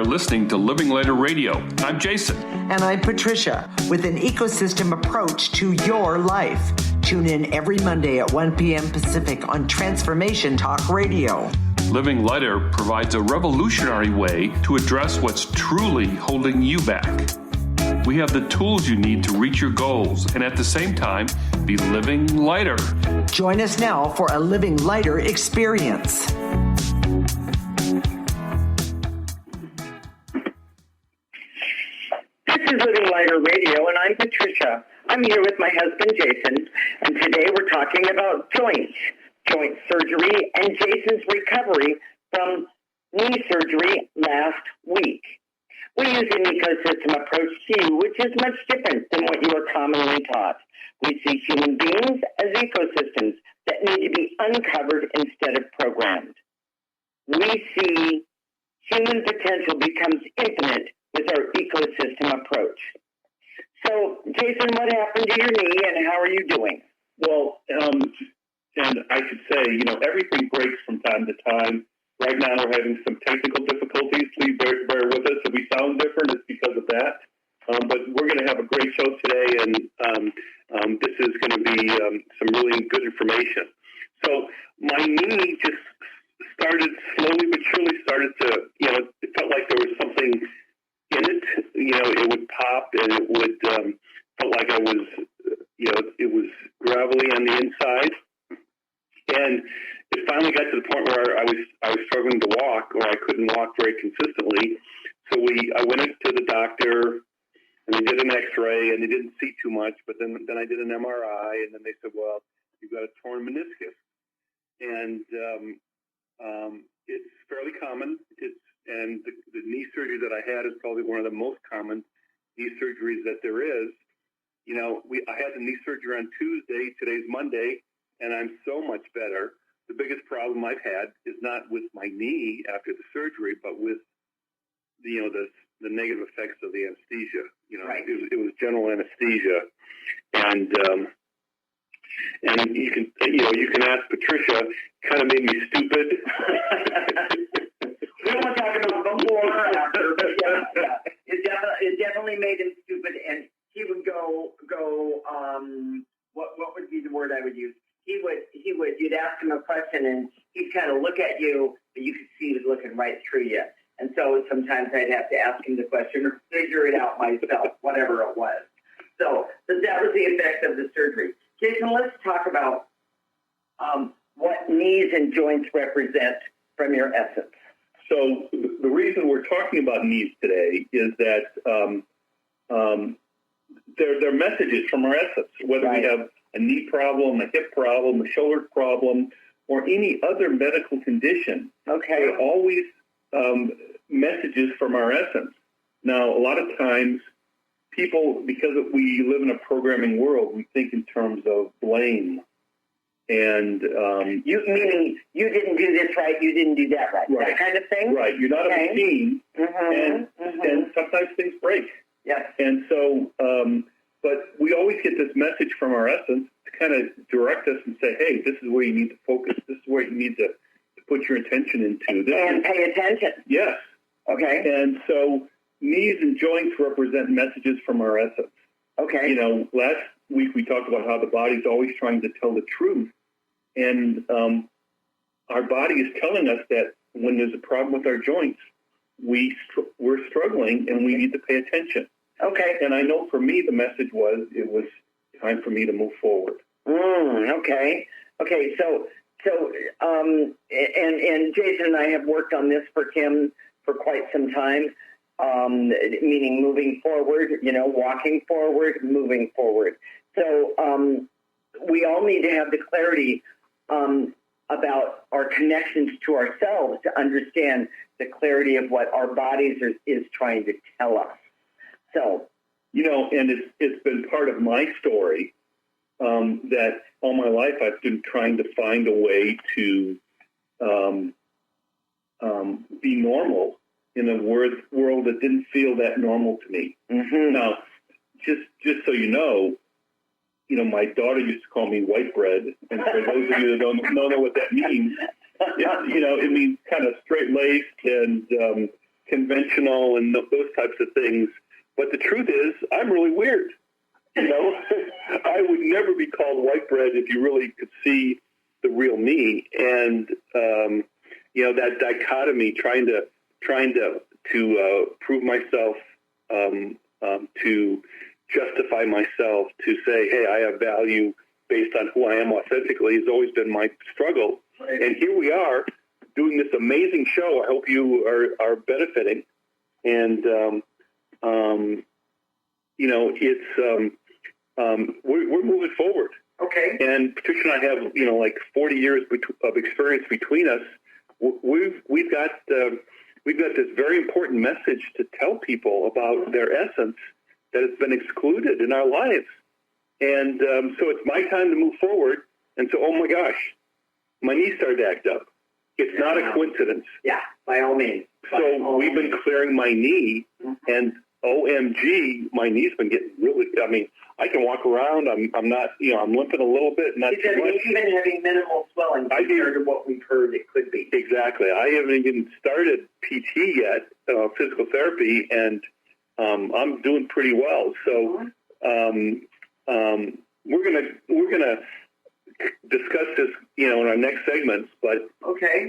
are listening to Living Lighter Radio. I'm Jason. And I'm Patricia, with an ecosystem approach to your life. Tune in every Monday at 1 p.m. Pacific on Transformation Talk Radio. Living Lighter provides a revolutionary way to address what's truly holding you back. We have the tools you need to reach your goals and at the same time be living lighter. Join us now for a Living Lighter experience. This is Living Lighter Radio, and I'm Patricia. I'm here with my husband, Jason, and today we're talking about joint surgery, and Jason's recovery from knee surgery last week. We use an ecosystem approach to you, which is much different than what you are commonly taught. We see human beings as ecosystems that need to be uncovered instead of programmed. We see human potential becomes infinite with our ecosystem approach. So, Jason, what happened to your knee, and how are you doing? Well, and I should say, everything breaks from time to time. Right now, we're having some technical difficulties. Please bear with us. If we sound different, it's because of that. But we're going to have a great show today, and this is going to be some really good information. So my knee just started slowly but surely to, it felt like there was something in it. It would pop, and it would felt like I was, it was gravelly on the inside. And it finally got to the point where I was struggling to walk, or I couldn't walk very consistently. So I went to the doctor, and they did an X-ray, and they didn't see too much. But then I did an MRI, and then they said, "Well, you've got a torn meniscus," and it's fairly common. And the knee surgery that I had is probably one of the most common knee surgeries that there is. I had the knee surgery on Tuesday. Today's Monday, and I'm so much better. The biggest problem I've had is not with my knee after the surgery, but with the negative effects of the anesthesia. Right. It was general anesthesia, and you can ask Patricia. Kind of made me stupid. We don't want to talk about before or after, but yeah. It definitely made him stupid, and he would go. What would be the word I would use? You'd ask him a question, and he'd kind of look at you, but you could see he was looking right through you. And so sometimes I'd have to ask him the question or figure it out myself, whatever it was. So that was the effect of the surgery. Jason, let's talk about what knees and joints represent from your essence. So the reason we're talking about knees today is that they're messages from our essence, whether right. we have a knee problem, a hip problem, a shoulder problem, or any other medical condition. Okay. They're always messages from our essence. Now, a lot of times, people, because we live in a programming world, we think in terms of blame. And meaning you didn't do this right, you didn't do that right, that kind of thing? Right. You're not okay. a machine, and sometimes things break. Yes. And so, but we always get this message from our essence to kind of direct us and say, hey, this is where you need to focus. This is where you need to put your attention into. And pay attention. Yes. Okay. And so knees and joints represent messages from our essence. Okay. Last week we talked about how the body's always trying to tell the truth. And our body is telling us that when there's a problem with our joints, we're struggling and we need to pay attention. Okay. And I know for me, the message was, it was time for me to move forward. Okay. Okay. So, and Jason and I have worked on this for Tim for quite some time, meaning moving forward, walking forward, moving forward. So, we all need to have the clarity, about our connections to ourselves to understand the clarity of what our bodies is trying to tell us. So, and it's been part of my story that all my life I've been trying to find a way to be normal in a world that didn't feel that normal to me. Mm-hmm. Now, just so you know, my daughter used to call me white bread, and for those of you that don't know what that means, it means kind of straight-laced and conventional and those types of things. But the truth is, I'm really weird. You know, I would never be called white bread if you really could see the real me. And you know, that dichotomy, trying to prove myself, to justify myself, to say, hey, I have value based on who I am authentically, has always been my struggle. Right. And here we are doing this amazing show. I hope you are benefiting. And you know, it's we're moving forward. Okay. And Patricia and I have, you know, like 40 years of experience between us. We've got this very important message to tell people about their essence that has been excluded in our lives. And so it's my time to move forward. And so, oh my gosh, my knee started to act up. It's not a coincidence. Yeah, by all means. So we've been clearing my knee, and OMG, my knee's been getting really, I mean, I can walk around. I'm not, you know, I'm limping a little bit. Not too much. Even having minimal swelling compared to what we've heard it could be. Exactly. I haven't even started PT yet, physical therapy, and I'm doing pretty well. So we're gonna discuss this, you know, in our next segments. But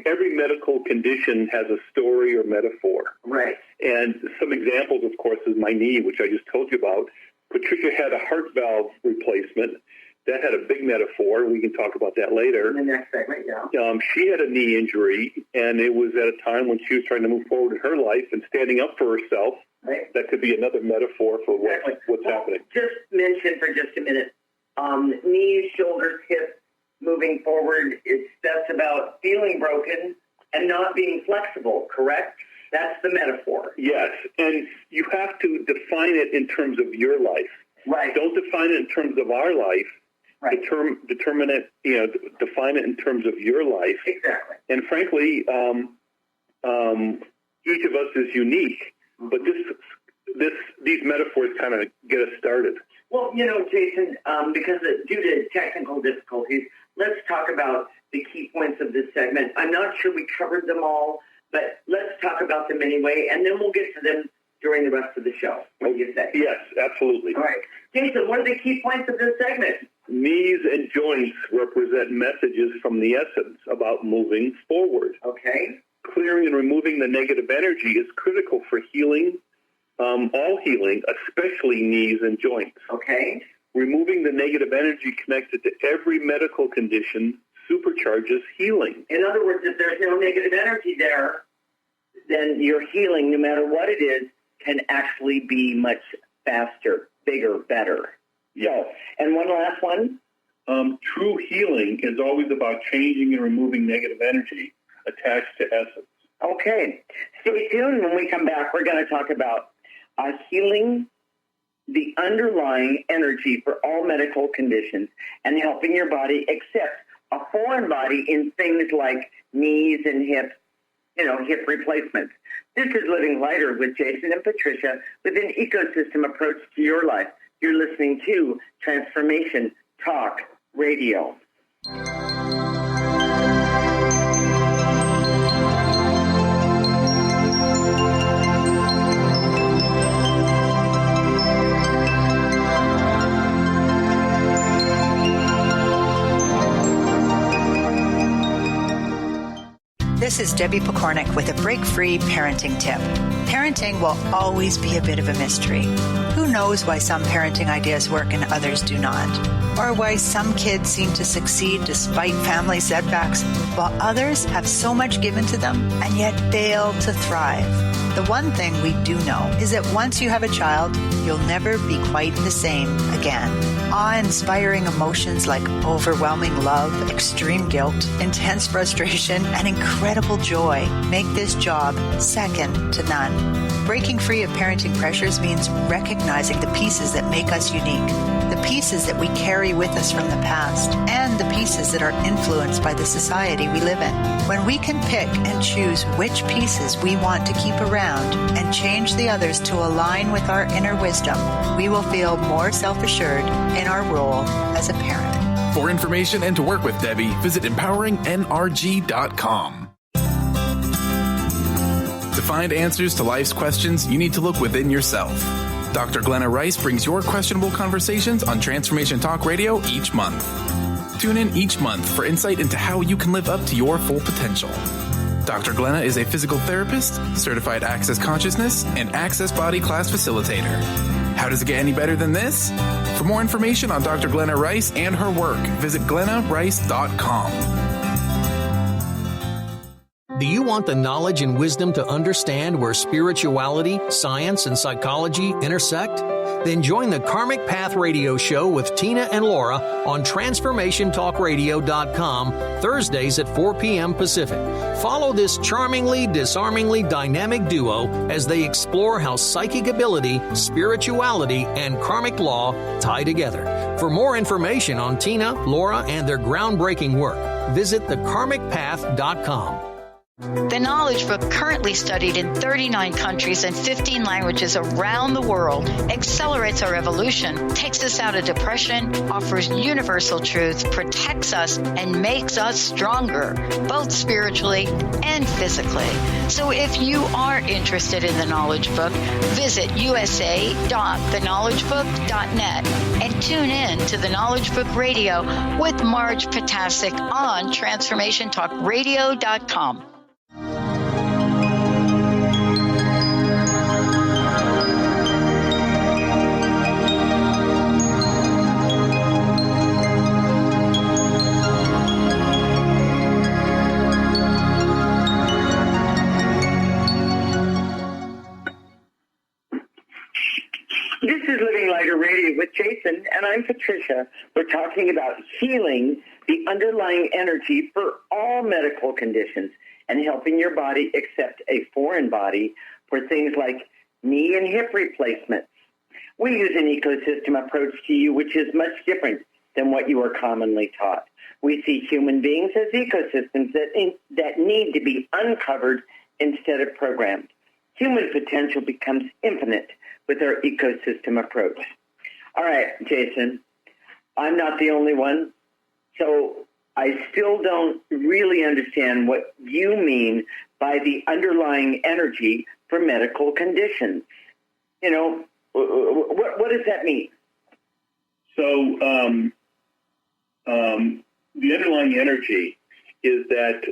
every medical condition has a story or metaphor. Right. And some examples, of course, is my knee, which I just told you about. Patricia had a heart valve replacement. That had a big metaphor. We can talk about that later. In the next segment, yeah. She had a knee injury, and it was at a time when she was trying to move forward in her life and standing up for herself. Right. That could be another metaphor for what's happening. Just mention for just a minute, knees, shoulders, hips, moving forward, that's about feeling broken and not being flexible, correct? That's the metaphor. Yes, and you have to define it in terms of your life. Right. Don't define it in terms of our life. Right. Determine it, you know, define it in terms of your life. Exactly. And frankly, each of us is unique, but these metaphors kind of get us started. Well, you know, Jason, because due to technical difficulties, let's talk about the key points of this segment. I'm not sure we covered them all, but let's talk about them anyway, and then we'll get to them during the rest of the show. What do you say? Yes, absolutely. All right. Jason, what are the key points of this segment? Knees and joints represent messages from the essence about moving forward. Okay. Clearing and removing the negative energy is critical for healing, all healing, especially knees and joints. Okay. Removing the negative energy connected to every medical condition supercharges healing. In other words, if there's no negative energy there, then your healing, no matter what it is, can actually be much faster, bigger, better. Yeah. And one last one. True healing is always about changing and removing negative energy attached to essence. Okay. Stay tuned. When we come back, we're going to talk about healing the underlying energy for all medical conditions and helping your body accept a foreign body in things like knees and hips, you know, hip replacements. This is Living Lighter with Jason and Patricia with an ecosystem approach to your life. You're listening to Transformation Talk Radio. This is Debbie Pokornik with a break-free parenting tip. Parenting will always be a bit of a mystery. Who knows why some parenting ideas work and others do not? Or why some kids seem to succeed despite family setbacks, while others have so much given to them and yet fail to thrive. The one thing we do know is that once you have a child, you'll never be quite the same again. Awe-inspiring emotions like overwhelming love, extreme guilt, intense frustration, and incredible joy make this job second to none. Breaking free of parenting pressures means recognizing the pieces that make us unique, the pieces that we carry with us from the past, and the pieces that are influenced by the society we live in. When we can pick and choose which pieces we want to keep around and change the others to align with our inner wisdom, we will feel more self-assured in our role as a parent. For information and to work with Debbie, visit empoweringnrg.com. To find answers to life's questions, you need to look within yourself. Dr. Glenna Rice brings your questionable conversations on Transformation Talk Radio each month. Tune in each month for insight into how you can live up to your full potential. Dr. Glenna is a physical therapist, certified Access Consciousness, and Access Body Class facilitator. How does it get any better than this? For more information on Dr. Glenna Rice and her work, visit glennarice.com. Do you want the knowledge and wisdom to understand where spirituality, science, and psychology intersect? Then join the Karmic Path Radio Show with Tina and Laura on TransformationTalkRadio.com Thursdays at 4 p.m. Pacific. Follow this charmingly, disarmingly dynamic duo as they explore how psychic ability, spirituality, and karmic law tie together. For more information on Tina, Laura, and their groundbreaking work, visit thekarmicpath.com. The Knowledge Book, currently studied in 39 countries and 15 languages around the world, accelerates our evolution, takes us out of depression, offers universal truth, protects us, and makes us stronger, both spiritually and physically. So if you are interested in the Knowledge Book, visit usa.theknowledgebook.net and tune in to the Knowledge Book Radio with Marge Potasic on TransformationTalkRadio.com. This is Living Lighter Radio with Jason, and I'm Patricia. We're talking about healing the underlying energy for all medical conditions and helping your body accept a foreign body for things like knee and hip replacements. We use an ecosystem approach to you, which is much different than what you are commonly taught. We see human beings as ecosystems that need to be uncovered instead of programmed. Human potential becomes infinite with our ecosystem approach. All right, Jason, I'm not the only one, so I still don't really understand what you mean by the underlying energy for medical conditions. You know, what does that mean? So the underlying energy is that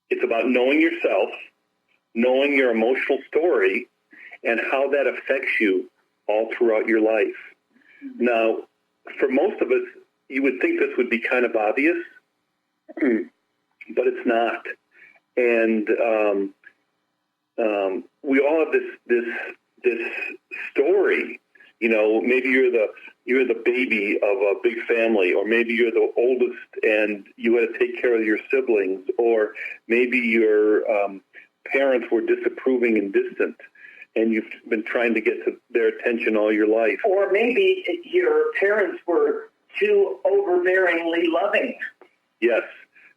it's about knowing yourself, knowing your emotional story, and how that affects you all throughout your life. Now, for most of us, you would think this would be kind of obvious, but it's not. And we all have this story. You know, maybe you're the baby of a big family, or maybe you're the oldest and you had to take care of your siblings, or maybe your parents were disapproving and distant, and you've been trying to get to their attention all your life. Or maybe your parents were too overbearingly loving. Yes,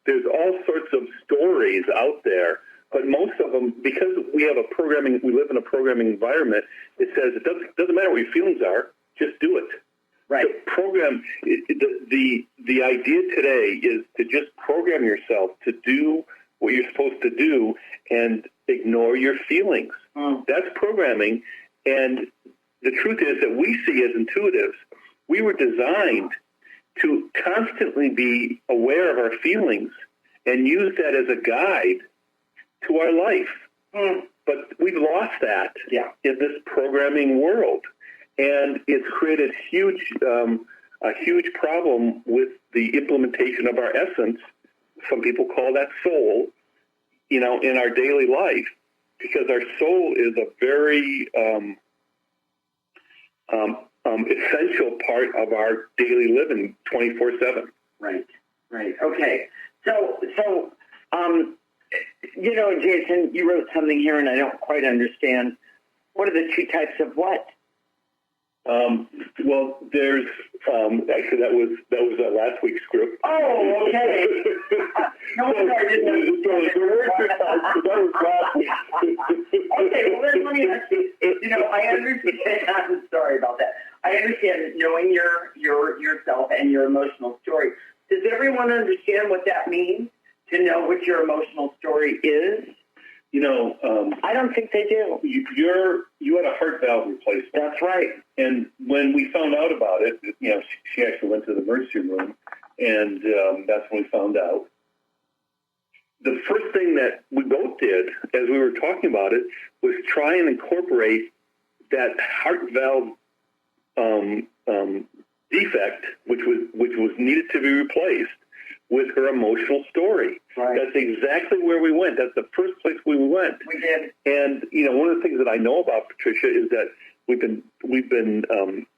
there's all sorts of stories out there, but most of them, because we live in a programming environment, it says it doesn't matter what your feelings are, just do it. Right. The idea today is to just program yourself to do what you're supposed to do and ignore your feelings. That's programming. And the truth is that we see as intuitives, we were designed to constantly be aware of our feelings and use that as a guide to our life. But we've lost that in this programming world. And it's created a huge problem with the implementation of our essence. Some people call that soul, you know, in our daily life, because our soul is a very essential part of our daily living 24/7. Right. Okay. So, you know, Jason, you wrote something here and I don't quite understand. What are the two types of what? Well, there's actually that was last week's script. Oh, okay. No wonder I didn't understand it. That was last week. Okay, well then let me ask you. You know, I understand. I'm sorry about that. I understand knowing yourself and your emotional story. Does everyone understand what that means? To know what your emotional story is? I don't think they do. You had a heart valve replacement. That's right. And when we found out about it, she actually went to the emergency room, and that's when we found out. The first thing that we both did, as we were talking about it, was try and incorporate that heart valve defect, which was needed to be replaced, with her emotional story. Right. That's exactly where we went. That's the first place we went. We did. And one of the things that I know about Patricia is that we've been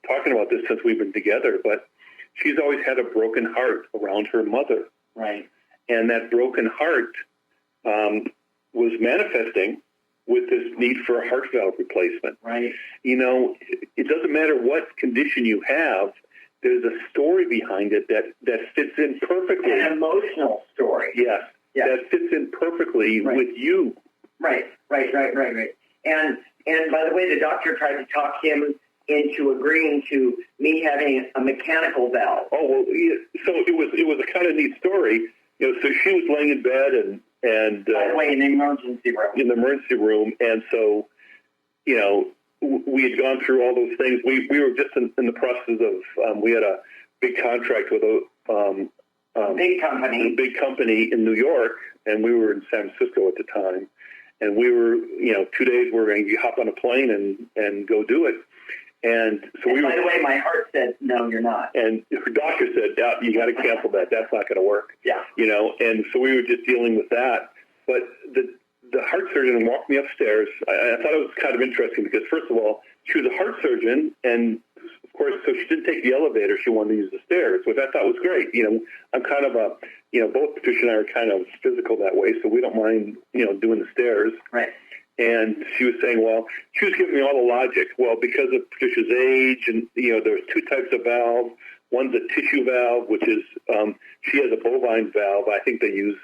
talking about this since we've been together. But she's always had a broken heart around her mother. Right. And that broken heart was manifesting with this need for a heart valve replacement. Right. It doesn't matter what condition you have. There's a story behind it that fits in perfectly. An emotional story. Yes. That fits in perfectly with you. Right. And by the way, the doctor tried to talk him into agreeing to me having a mechanical valve. Oh, well, so it was a kind of neat story. So she was laying in bed and by the way, in the emergency room. In the emergency room, and so we had gone through all those things. We were just in the process of we had a big contract with a big company in New York, and we were in San Francisco at the time. And we were 2 days we were going to hop on a plane and go do it. And so by the way, my heart said, "No, you're not." And her doctor said, "You got to cancel that. That's not going to work." Yeah. And so we were just dealing with that. But the heart surgeon walked me upstairs. I thought it was kind of interesting because, first of all, she was a heart surgeon, and of course, so she didn't take the elevator. She wanted to use the stairs, which I thought was great. I'm kind of both Patricia and I are kind of physical that way, so we don't mind, doing the stairs. Right. And she was saying, she was giving me all the logic. Well, because of Patricia's age, and there's two types of valve. One's a tissue valve, which is she has a bovine valve. I think they use.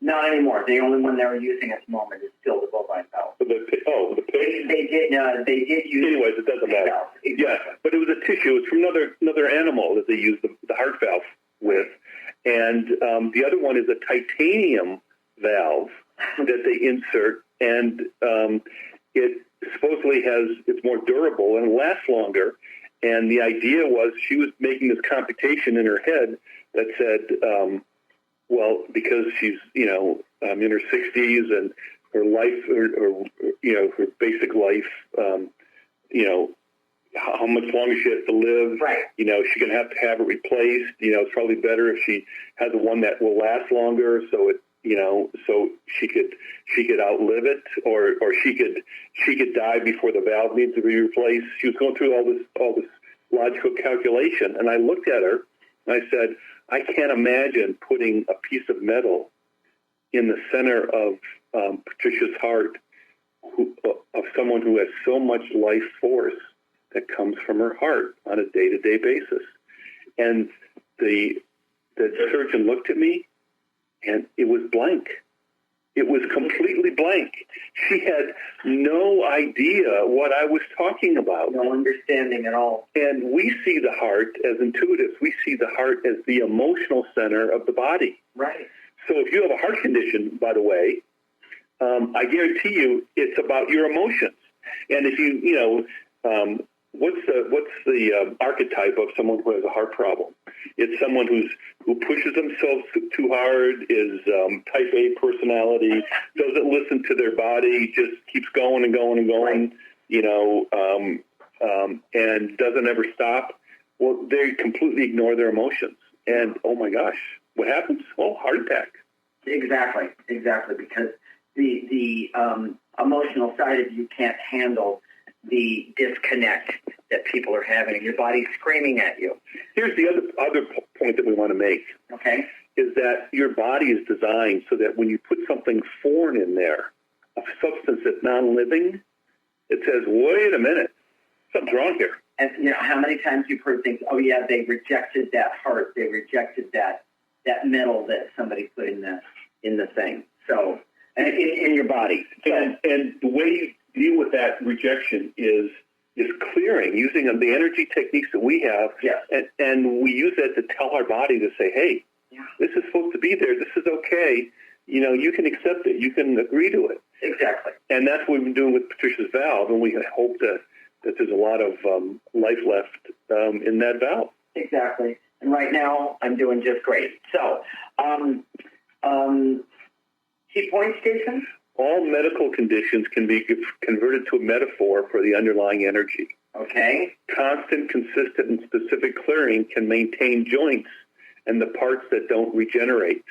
Not anymore. The only one they're using at the moment is still the bovine valve. The pig? They did use. Anyways, it doesn't matter. Valve. Exactly. Yeah, but it was a tissue. It's from another animal that they use the heart valve with, and the other one is a titanium valve that they insert, and it supposedly it's more durable and lasts longer. And the idea was she was making this computation in her head that said, because she's in her 60s and her life, her basic life, how much longer she has to live. Right. She's going to have it replaced. It's probably better if she has one that will last longer, so she could outlive it, or she could die before the valve needs to be replaced. She was going through all this logical calculation, and I looked at her and I said, I can't imagine putting a piece of metal in the center of Patricia's heart of someone who has so much life force that comes from her heart on a day-to-day basis. And the surgeon looked at me, and it was blank. It was completely blank. She had no idea what I was talking about. No understanding at all. And we see the heart as intuitives. We see the heart as the emotional center of the body. Right. So if you have a heart condition, by the way, I guarantee you it's about your emotions. And if what's the archetype of someone who has a heart problem? It's someone who pushes themselves too hard, is type A personality, doesn't listen to their body, just keeps going and going and going, and doesn't ever stop. Well, they completely ignore their emotions. And, oh my gosh, what happens? Well, heart attack. Exactly, because the emotional side of you can't handle the disconnect that people are having. Your body's screaming at you. Here's the other point that we want to make. Okay. Is that your body is designed so that when you put something foreign in there, a substance that's non-living, it says, wait a minute, something's wrong here. And how many times you've heard things, oh yeah, they rejected that heart, they rejected that metal that somebody put in the thing. So, and in your body. So, and the way you deal with that rejection is clearing, using the energy techniques that we have. Yes. And we use that to tell our body to say, hey, this is supposed to be there. This is okay. you can accept it. You can agree to it. Exactly. And that's what we've been doing with Patricia's valve, and we hope that there's a lot of life left in that valve. Exactly. And right now, I'm doing just great. So, key points, Jason? All medical conditions can be converted to a metaphor for the underlying energy. Okay. Constant, consistent, and specific clearing can maintain joints and the parts that don't regenerate.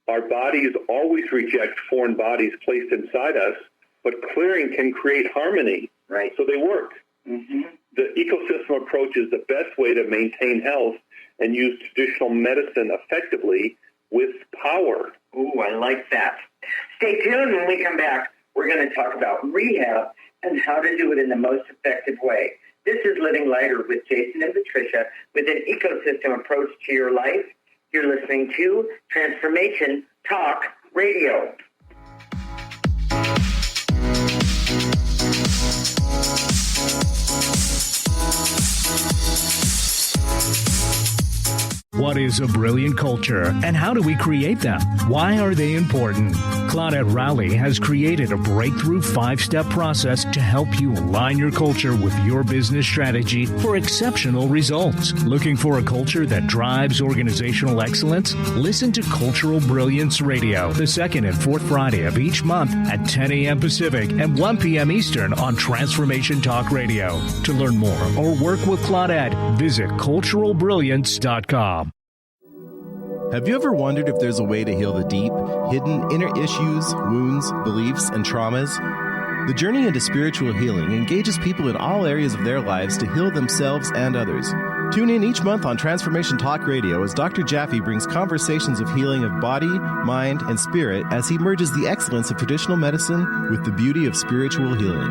Our bodies always reject foreign bodies placed inside us, but clearing can create harmony. Right. So they work. Mm-hmm. The ecosystem approach is the best way to maintain health and use traditional medicine effectively with power. Ooh, I like that. Stay tuned. When we come back, we're going to talk about rehab and how to do it in the most effective way. This is Living Lighter with Jason and Patricia with an ecosystem approach to your life. You're listening to Transformation Talk Radio. What is a brilliant culture, and how do we create them? Why are they important? Claudette Rowley has created a breakthrough 5-step process to help you align your culture with your business strategy for exceptional results. Looking for a culture that drives organizational excellence? Listen to Cultural Brilliance Radio, the second and fourth Friday of each month at 10 a.m. Pacific and 1 p.m. Eastern on Transformation Talk Radio. To learn more or work with Claudette, visit culturalbrilliance.com. Have you ever wondered if there's a way to heal the deep, hidden inner issues, wounds, beliefs, and traumas? The journey into spiritual healing engages people in all areas of their lives to heal themselves and others. Tune in each month on Transformation Talk Radio as Dr. Jaffe brings conversations of healing of body, mind, and spirit as he merges the excellence of traditional medicine with the beauty of spiritual healing.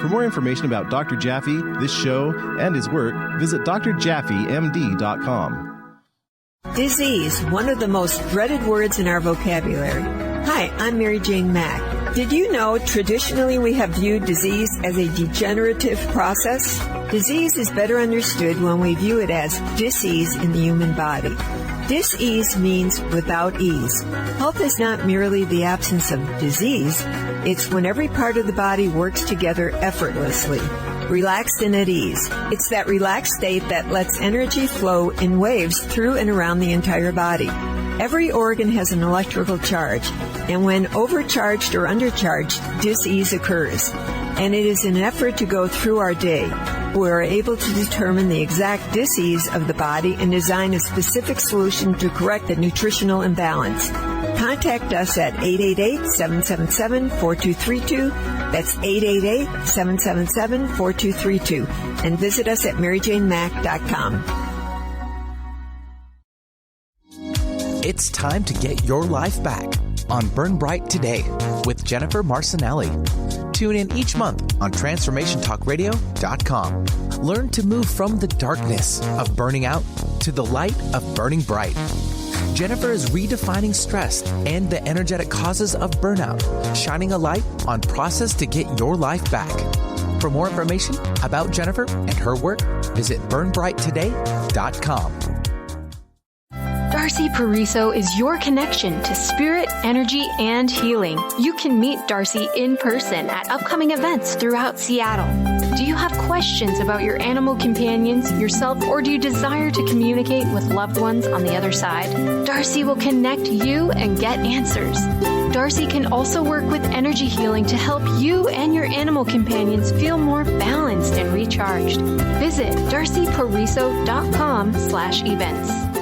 For more information about Dr. Jaffe, this show, and his work, visit drjaffemd.com. Disease, one of the most dreaded words in our vocabulary. Hi, I'm Mary Jane Mack. Did you know traditionally we have viewed disease as a degenerative process? Disease is better understood when we view it as dis-ease in the human body. Dis-ease means without ease. Health is not merely the absence of disease. It's when every part of the body works together effortlessly, relaxed and at ease. It's that relaxed state that lets energy flow in waves through and around the entire body. Every organ has an electrical charge, and when overcharged or undercharged, dis-ease occurs. And it is an effort to go through our day. We are able to determine the exact dis-ease of the body and design a specific solution to correct the nutritional imbalance. Contact us at 888-777-4232. That's 888-777-4232. And visit us at maryjanemack.com. It's time to get your life back on Burn Bright Today with Jennifer Marcinelli. Tune in each month on TransformationTalkRadio.com. Learn to move from the darkness of burning out to the light of burning bright. Jennifer is redefining stress and the energetic causes of burnout, shining a light on process to get your life back. For more information about Jennifer and her work, visit burnbrighttoday.com. Darcy Pariso is your connection to spirit, energy, and healing. You can meet Darcy in person at upcoming events throughout Seattle. Do you have questions about your animal companions, yourself, or do you desire to communicate with loved ones on the other side? Darcy will connect you and get answers. Darcy can also work with energy healing to help you and your animal companions feel more balanced and recharged. Visit darcypariso.com/events.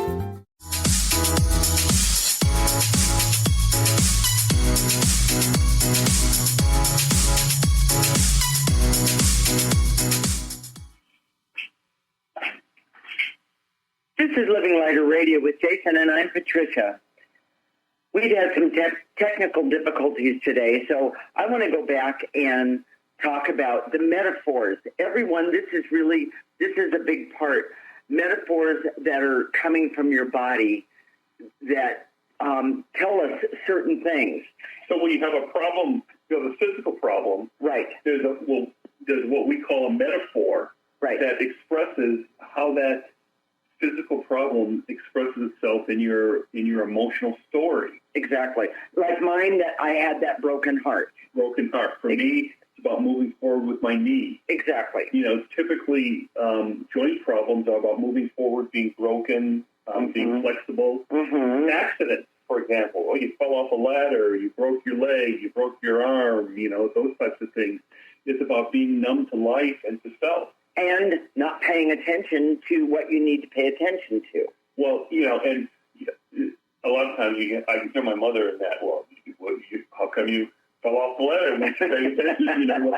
This is Living Lighter Radio with Jason, and I'm Patricia. We've had some technical difficulties today, so I want to go back and talk about the metaphors. Everyone, this is a big part. Metaphors that are coming from your body that tell us certain things. So when you have a problem, you have a physical problem. Right. There's what we call a metaphor. Right. That expresses how that physical problem expresses itself in your emotional story. Exactly. Like mine, that I had that broken heart. Broken heart. For me, it's about moving forward with my knee. Exactly. Typically, joint problems are about moving forward, being broken, being flexible. Accidents, for example. You fell off a ladder, you broke your leg, you broke your arm, those types of things. It's about being numb to life and to self. And not paying attention to what you need to pay attention to. Well, and a lot of times I can hear my mother in that. Well, how come you fell off the ladder and you pay attention?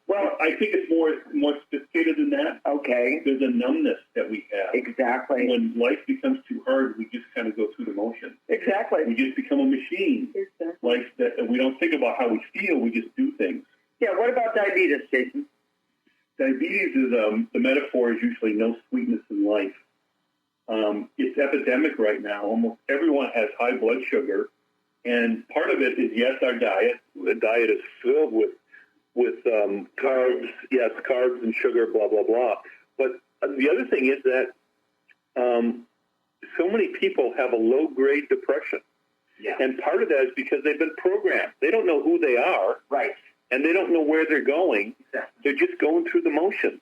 Well, I think it's more sophisticated than that. Okay. There's a numbness that we have. Exactly. When life becomes too hard, we just kind of go through the motions. Exactly. We just become a machine. Exactly. Like that, and we don't think about how we feel. We just do things. Yeah. What about diabetes, Jason? Diabetes is the metaphor is usually no sweetness in life. It's epidemic right now. Almost everyone has high blood sugar, and part of it is our diet. The diet is filled with carbs, carbs and sugar, blah blah blah. But the other thing is that so many people have a low grade depression, and part of that is because they've been programmed. They don't know who they are, right? And they don't know where they're going. Exactly. They're just going through the motions.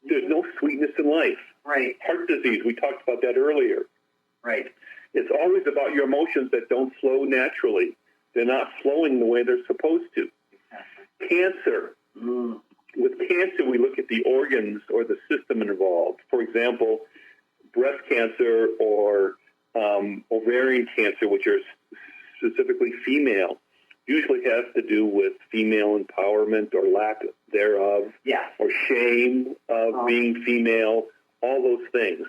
There's no sweetness in life. Right. Heart disease, we talked about that earlier. Right. It's always about your emotions that don't flow naturally. They're not flowing the way they're supposed to. Cancer. With cancer, we look at the organs or the system involved. For example, breast cancer or ovarian cancer, which are specifically female, usually has to do with female empowerment or lack thereof, or shame of being female, all those things.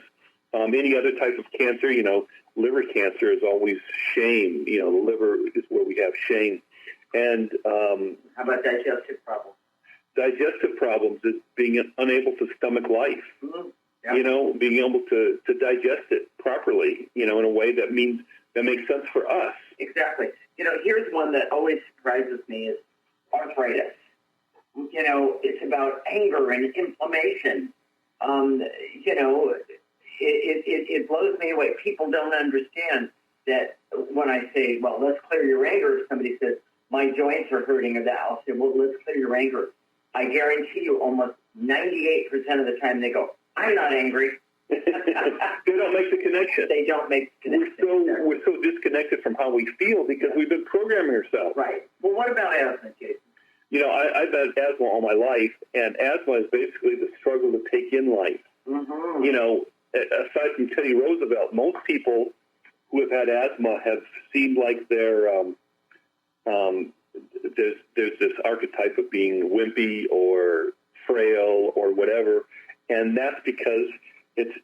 Any other type of cancer, liver cancer is always shame. The liver is where we have shame. And how about digestive problems? Digestive problems is being unable to stomach life. Being able to digest it properly, in a way that makes sense for us. Exactly. Here's one that always surprises me is arthritis. It's about anger and inflammation. It blows me away. People don't understand that when I say, well, let's clear your anger, if somebody says, my joints are hurting or that, I'll say, well, let's clear your anger. I guarantee you almost 98% of the time they go, I'm not angry. They don't make the connection. They don't make the connection. We're so disconnected from how we feel because we've been programming ourselves. Right. Well, what about asthma, Jason? I've had asthma all my life, and asthma is basically the struggle to take in life. Aside from Teddy Roosevelt, most people who have had asthma have seemed like they're there's this archetype of being wimpy or frail or whatever, and that's because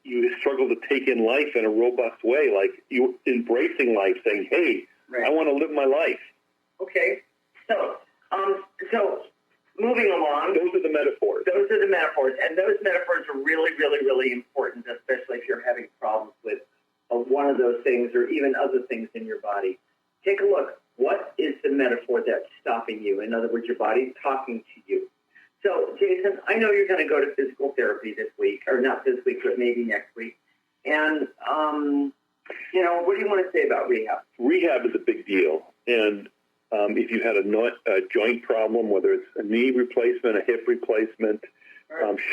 you struggle to take in life in a robust way, like you embracing life, saying, "Hey, I want to live my life." Okay, so moving along. Those are the metaphors. Those are the metaphors, and those metaphors are really, really, really important, especially if you're having problems with one of those things or even other things in your body. Take a look. What is the metaphor that's stopping you? In other words, your body's talking to you. So, Jason, I know you're going to go to physical therapy this week, or not this week, but maybe next week. And, what do you want to say about rehab? Rehab is a big deal. And if you had a joint problem, whether it's a knee replacement, a hip replacement,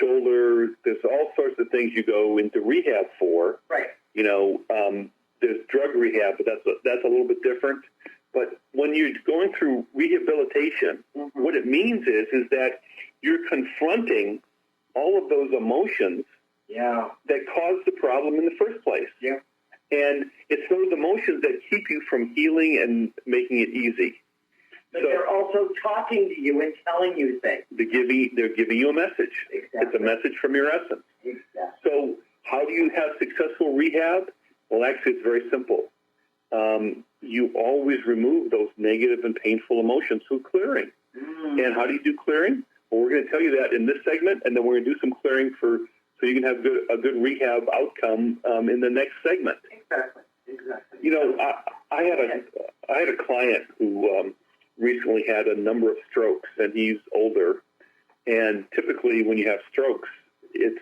shoulder, there's all sorts of things you go into rehab for. Right. There's drug rehab, but that's a little bit different. But when you're going through rehabilitation, what it means is that you're confronting all of those emotions that caused the problem in the first place. Yeah. And it's those emotions that keep you from healing and making it easy. But they're also talking to you and telling you things. They're giving you a message. Exactly. It's a message from your essence. Exactly. So how do you have successful rehab? Well, actually, it's very simple. You always remove those negative and painful emotions through clearing. And how do you do clearing? Well, we're going to tell you that in this segment, and then we're going to do some clearing so you can have a good rehab outcome in the next segment. Exactly. I had a client who recently had a number of strokes, and he's older. And typically, when you have strokes, it's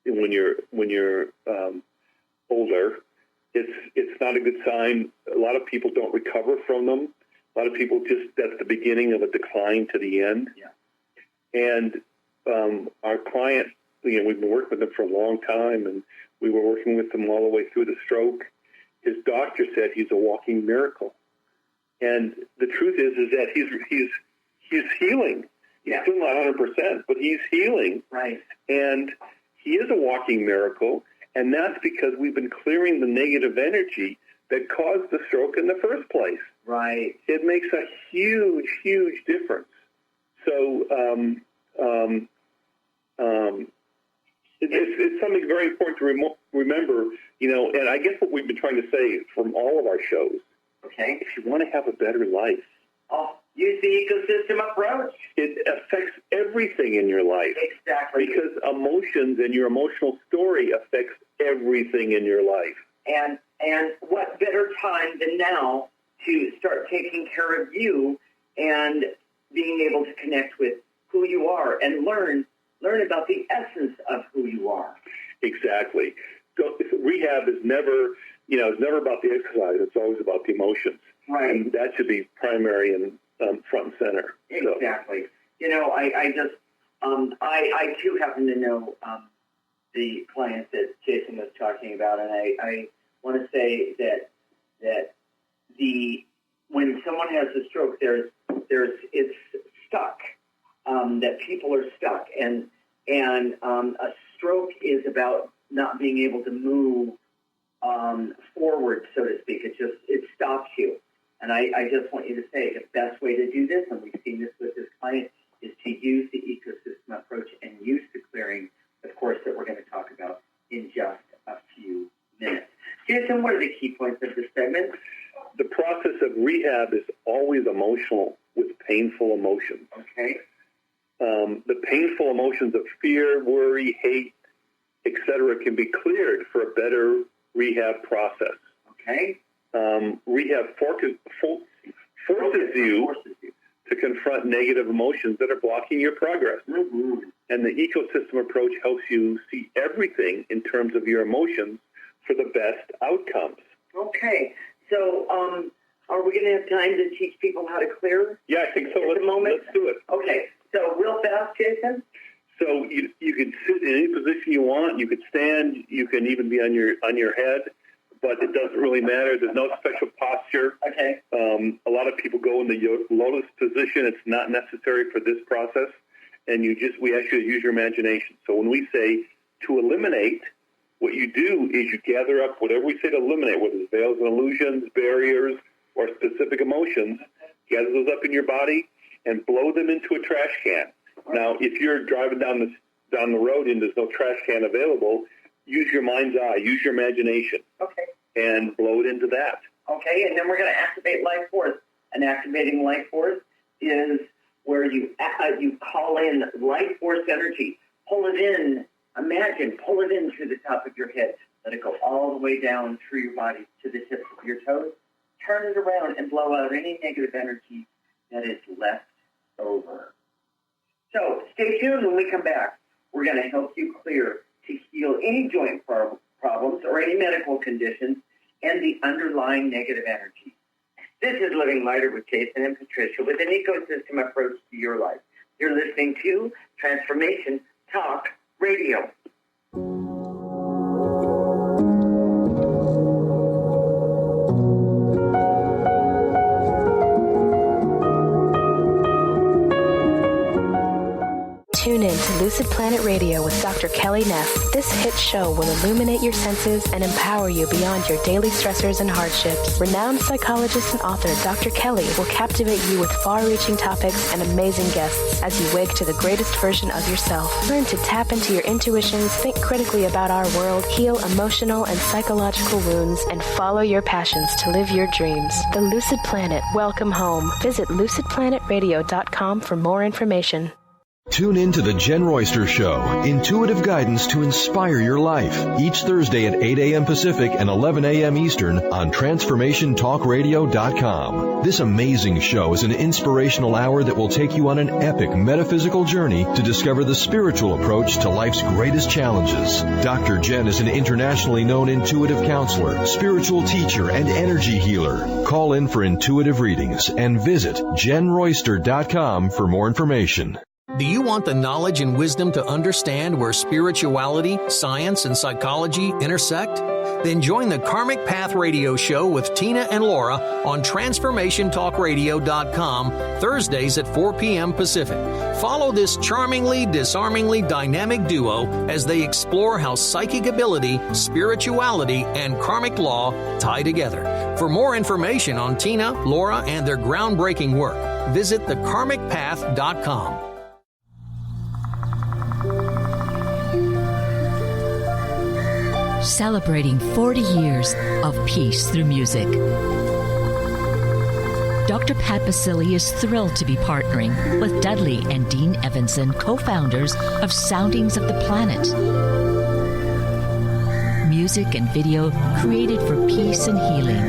when you're older, it's not a good sign. A lot of people don't recover from them. A lot of people that's the beginning of a decline to the end. Yeah. And our client, we've been working with them for a long time, and we were working with them all the way through the stroke. His doctor said he's a walking miracle. And the truth is that he's healing. He's still not 100%, but he's healing. Right. And he is a walking miracle, and that's because we've been clearing the negative energy that caused the stroke in the first place. Right. It makes a huge, huge difference. So it's something very important to remember, and I guess what we've been trying to say from all of our shows, okay, if you want to have a better life, use the ecosystem approach. It affects everything in your life. Exactly. Because emotions and your emotional story affects everything in your life. And what better time than now to start taking care of you and being able to connect with who you are and learn about the essence of who you are. Exactly. So rehab is never, it's never about the exercise. It's always about the emotions. Right. And that should be primary and front and center. Exactly. So. I too happen to know the client that Jason was talking about, and I want to say that when someone has a stroke, it's stuck. That people are stuck, and a stroke is about not being able to move forward, so to speak. It stops you. And I just want you to say the best way to do this, and we've seen this with this client, is to use the ecosystem approach and use the clearing, of course, that we're going to talk about in just a few minutes. Jason, what are the key points of this segment? The process of rehab is always emotional with painful emotions. Okay. The painful emotions of fear, worry, hate, etc., can be cleared for a better rehab process. Okay. Rehab forces you to confront negative emotions that are blocking your progress. Mm-hmm. And the ecosystem approach helps you see everything in terms of your emotions for the best outcomes. Okay. So are we going to have time to teach people how to clear? Yeah, I think so. Let's do it. Okay. So real fast, Jason? So you can sit in any position you want. You could stand. You can even be on your head. But it doesn't really matter. There's no special posture. Okay. A lot of people go in the lotus position. It's not necessary for this process. And we ask you to use your imagination. So when we say to eliminate, what you do is you gather up whatever we say to eliminate, whether it's veils and illusions, barriers, or specific emotions, gather those up in your body and blow them into a trash can. Now, if you're driving down the road and there's no trash can available, use your mind's eye, use your imagination. Okay. And blow it into that. Okay, and then we're going to activate life force. And activating life force is where you call in life force energy. Pull it in. Pull it in through the top of your head. Let it go all the way down through your body to the tips of your toes. Turn it around and blow out any negative energy that is left over. So stay tuned when we come back. We're going to help you clear to heal any joint problems or any medical conditions and the underlying negative energy. This is Living Lighter with Jason and Patricia with an ecosystem approach to your life. You're listening to Transformation Talk Radio. Tune in to Lucid Planet Radio with Dr. Kelly Neff. This hit show will illuminate your senses and empower you beyond your daily stressors and hardships. Renowned psychologist and author Dr. Kelly will captivate you with far-reaching topics and amazing guests as you wake to the greatest version of yourself. Learn to tap into your intuitions, think critically about our world, heal emotional and psychological wounds, and follow your passions to live your dreams. The Lucid Planet. Welcome home. Visit lucidplanetradio.com for more information. Tune in to The Jen Royster Show, intuitive guidance to inspire your life, each Thursday at 8 a.m. Pacific and 11 a.m. Eastern on TransformationTalkRadio.com. This amazing show is an inspirational hour that will take you on an epic metaphysical journey to discover the spiritual approach to life's greatest challenges. Dr. Jen is an internationally known intuitive counselor, spiritual teacher, and energy healer. Call in for intuitive readings and visit JenRoyster.com for more information. Do you want the knowledge and wisdom to understand where spirituality, science, and psychology intersect? Then join the Karmic Path Radio Show with Tina and Laura on TransformationTalkRadio.com Thursdays at 4 p.m. Pacific. Follow this charmingly, disarmingly dynamic duo as they explore how psychic ability, spirituality, and karmic law tie together. For more information on Tina, Laura, and their groundbreaking work, visit thekarmicpath.com. Celebrating 40 years of peace through music. Dr. Pat Basili is thrilled to be partnering with Dudley and Dean Evanson, co-founders of Soundings of the Planet. Music and video created for peace and healing.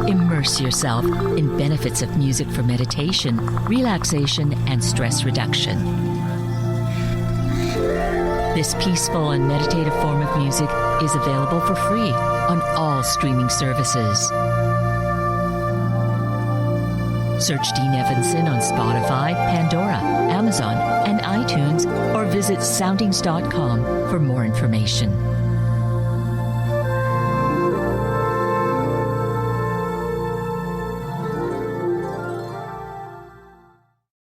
Immerse yourself in benefits of music for meditation, relaxation, and stress reduction. This peaceful and meditative form of music is available for free on all streaming services. Search Dean Evanson on Spotify, Pandora, Amazon, and iTunes, or visit soundings.com for more information.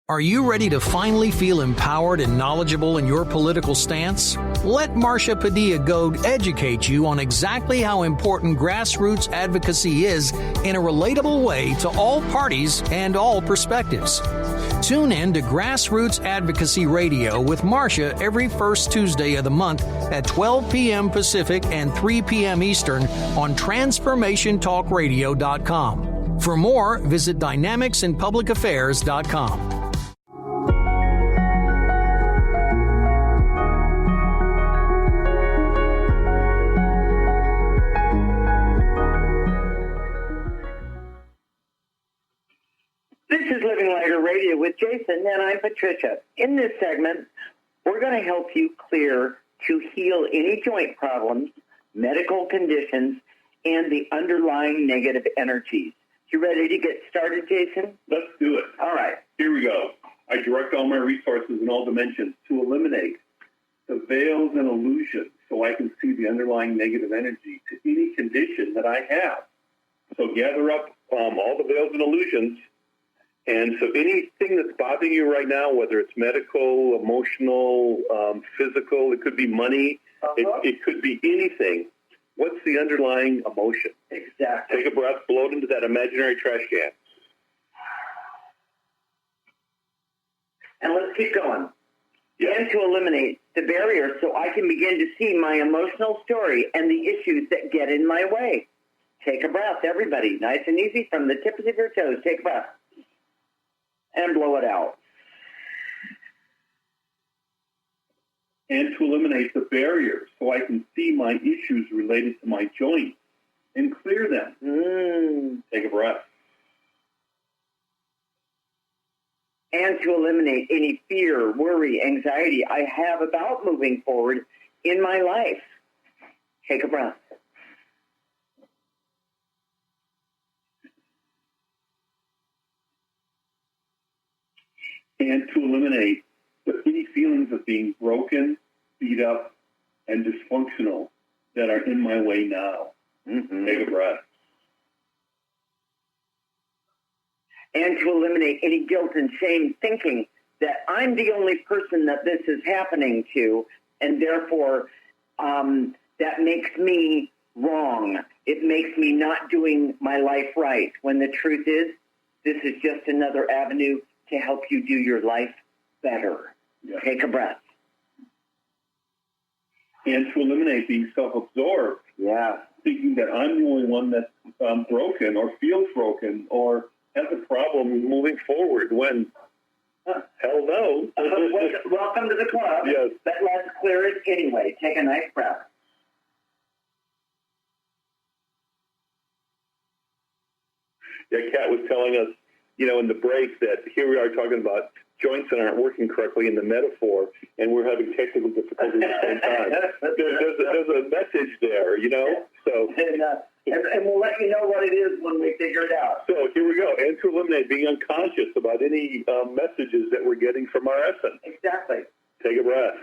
Are you ready to finally feel empowered and knowledgeable in your political stance? Let Marcia Padilla-Goad educate you on exactly how important grassroots advocacy is in a relatable way to all parties and all perspectives. Tune in to Grassroots Advocacy Radio with Marcia every first Tuesday of the month at 12 p.m. Pacific and 3 p.m. Eastern on TransformationTalkRadio.com. For more, visit DynamicsInPublicAffairs.com. Radio with Jason, and I'm Patricia. In this segment, we're going to help you clear to heal any joint problems, medical conditions, and the underlying negative energies. You ready to get started, Jason? Let's do it. All right. Here we go. I direct all my resources in all dimensions to eliminate the veils and illusions so I can see the underlying negative energy to any condition that I have. So gather up all the veils and illusions. And so anything that's bothering you right now, whether it's medical, emotional, physical, it could be money, it could be anything. What's the underlying emotion? Exactly. Take a breath, blow it into that imaginary trash can. And let's keep going. Yeah. And to eliminate the barriers so I can begin to see my emotional story and the issues that get in my way. Take a breath, everybody. Nice and easy from the tips of your toes. Take a breath. And blow it out. And to eliminate the barriers so I can see my issues related to my joints and clear them. Take a breath. And to eliminate any fear, worry, anxiety I have about moving forward in my life. Take a breath. And to eliminate any feelings of being broken, beat up, and dysfunctional that are in my way now. Take a breath. And to eliminate any guilt and shame, thinking that I'm the only person that this is happening to, and therefore that makes me wrong. It makes me not doing my life right, when the truth is, this is just another avenue to help you do your life better. Yeah. Take a breath. And to eliminate being self-absorbed. Yeah. Thinking that I'm the only one that's broken or feels broken or has a problem moving forward when Hell no. Welcome to the club. Yes. But let's clear it anyway. Take a nice breath. Yeah, Kat was telling us, in the break that here we are talking about joints that aren't working correctly in the metaphor, and we're having technical difficulties at the same time. There's a message there, So, and we'll let you know what it is when we figure it out. So here we go. And to eliminate being unconscious about any messages that we're getting from our essence. Exactly. Take a breath.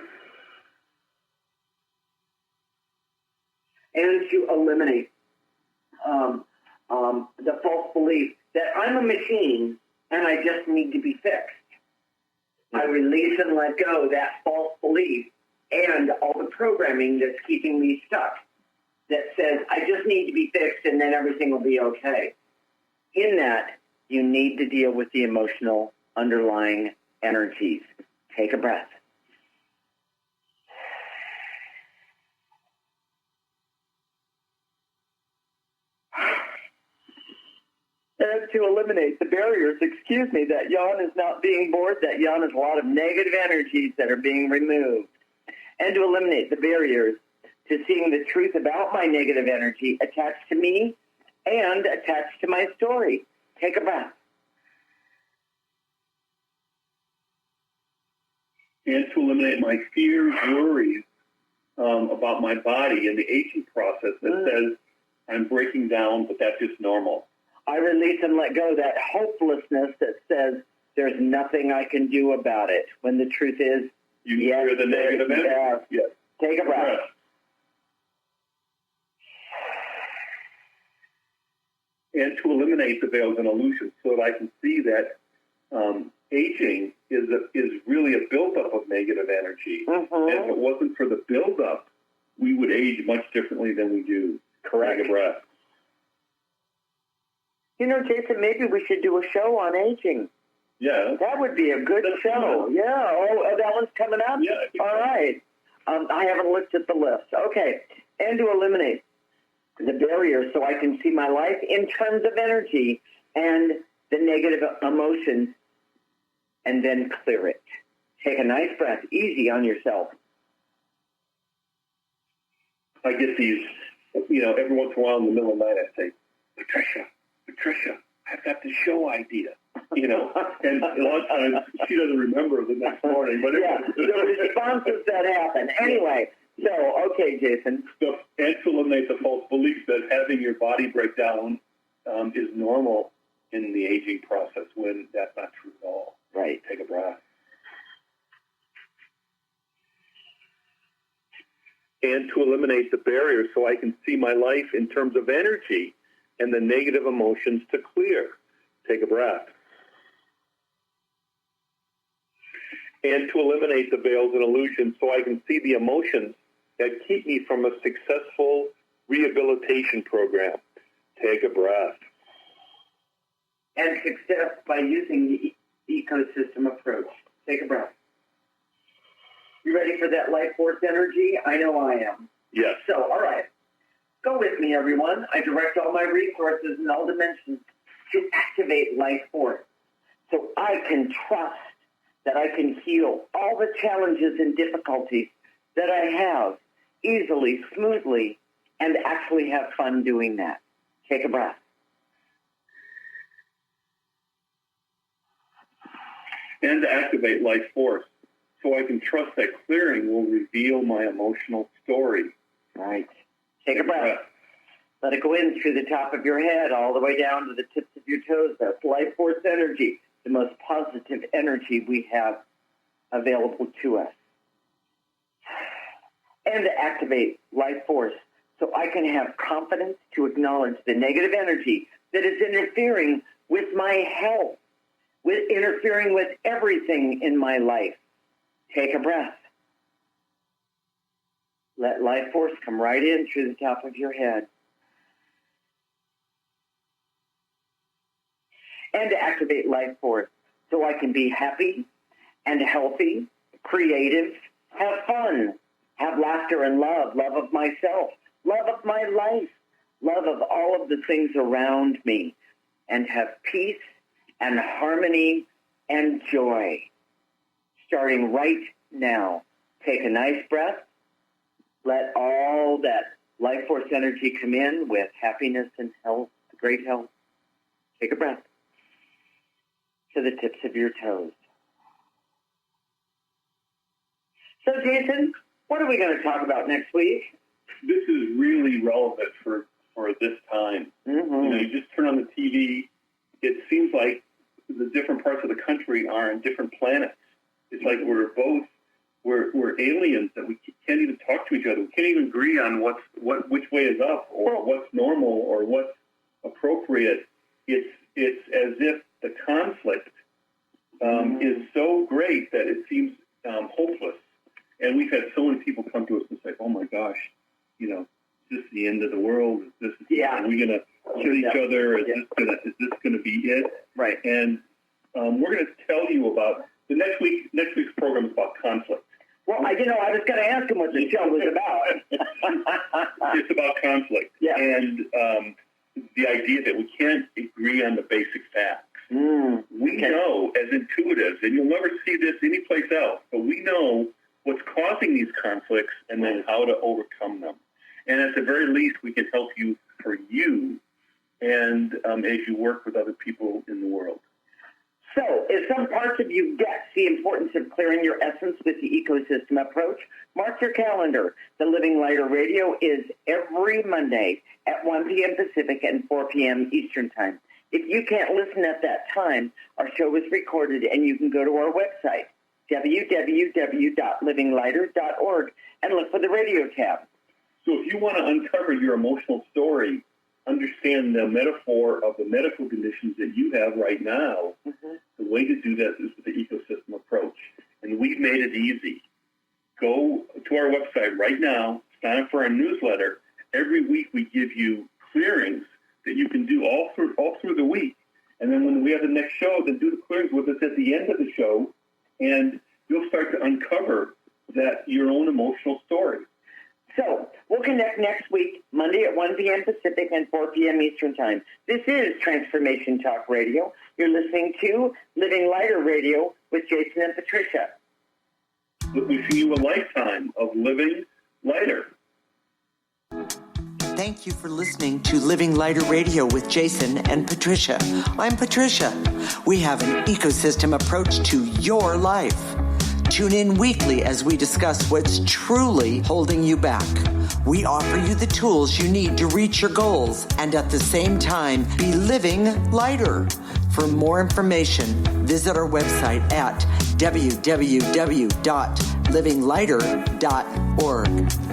And to eliminate the false belief that I'm a machine and I just need to be fixed. I release and let go that false belief and all the programming that's keeping me stuck that says I just need to be fixed and then everything will be okay. In that, you need to deal with the emotional underlying energies. Take a breath. And to eliminate the barriers, that yawn is not being bored, that yawn is a lot of negative energies that are being removed. And to eliminate the barriers to seeing the truth about my negative energy attached to me and attached to my story. Take a breath. And to eliminate my fears, worries about my body and the aging process that says I'm breaking down, but that's just normal. I release and let go that hopelessness that says there's nothing I can do about it, when the truth is, you hear the negative energy. Yes. Take a breath. And to eliminate the veils and illusions so that I can see that aging is really a buildup of negative energy. Mm-hmm. And if it wasn't for the buildup, we would age much differently than we do. Correct. Take a breath. Jason, maybe we should do a show on aging. Yeah. That would be a good show. Yeah. Oh, that one's coming up? Yeah. All right. I haven't looked at the list. Okay. And to eliminate the barriers so I can see my life in terms of energy and the negative emotions, and then clear it. Take a nice breath. Easy on yourself. I get these, every once in a while in the middle of the night I say, Patricia, I've got this show idea. And a lot of times she doesn't remember the next morning. But the responses that happen. Anyway, so, okay, Jason. So, and to eliminate the false belief that having your body break down is normal in the aging process, when that's not true at all. Right. Take a breath. And to eliminate the barriers so I can see my life in terms of energy and the negative emotions to clear. Take a breath. And to eliminate the veils and illusions so I can see the emotions that keep me from a successful rehabilitation program. Take a breath. And success by using the ecosystem approach. Take a breath. You ready for that life force energy? I know I am. Yes. So, all right. Go with me, everyone. I direct all my resources in all dimensions to activate life force so I can trust that I can heal all the challenges and difficulties that I have easily, smoothly, and actually have fun doing that. Take a breath. And to activate life force so I can trust that clearing will reveal my emotional story. Right. Take a breath. Let it go in through the top of your head all the way down to the tips of your toes. That's life force energy, the most positive energy we have available to us. And to activate life force so I can have confidence to acknowledge the negative energy that is interfering with my health, with interfering with everything in my life. Take a breath. Let life force come right in through the top of your head. And to activate life force so I can be happy and healthy, creative, have fun, have laughter and love of myself, love of my life, love of all of the things around me, and have peace and harmony and joy. starting right now. Take a nice breath. Let all that life force energy come in with happiness and health, great health. Take a breath to the tips of your toes. So, Jason, what are we going to talk about next week? This is really relevant for this time. Mm-hmm. You just turn on the TV. It seems like the different parts of the country are on different planets. It's like we're aliens that we can't even talk to each other. We can't even agree on which way is up or what's normal or what's appropriate. It's as if the conflict is so great that it seems hopeless. And we've had so many people come to us and say, "Oh my gosh, is this the end of the world? Are we going to kill each other? Is this going to be it?" Right. And we're going to tell you about the next week's program is about conflict. Well, I was going to ask him what the show was about. It's about conflict. Yeah. And the idea that we can't agree on the basic facts. We know as intuitives, and you'll never see this anyplace else, but we know what's causing these conflicts and then how to overcome them. And at the very least, we can help you for you and as you work with other people in the world. So, if some parts of you get the importance of clearing your essence with the ecosystem approach, mark your calendar. The Living Lighter Radio is every Monday at 1 p.m. Pacific and 4 p.m. Eastern Time. If you can't listen at that time, our show is recorded, and you can go to our website, www.livinglighter.org, and look for the radio tab. So if you want to uncover your emotional story, understand the metaphor of the medical conditions that you have right now, the way to do that is with the ecosystem approach. And we've made it easy. Go to our website right now, sign up for our newsletter. Every week we give you clearings that you can do all through the week. And then when we have the next show, then do the clearings with us at the end of the show, and you'll start to uncover your own emotional story. So, we'll connect next week, Monday at 1 p.m. Pacific and 4 p.m. Eastern Time. This is Transformation Talk Radio. You're listening to Living Lighter Radio with Jason and Patricia. Wishing you a lifetime of living lighter. Thank you for listening to Living Lighter Radio with Jason and Patricia. I'm Patricia. We have an ecosystem approach to your life. Tune in weekly as we discuss what's truly holding you back. We offer you the tools you need to reach your goals and at the same time be living lighter. For more information, visit our website at www.livinglighter.org.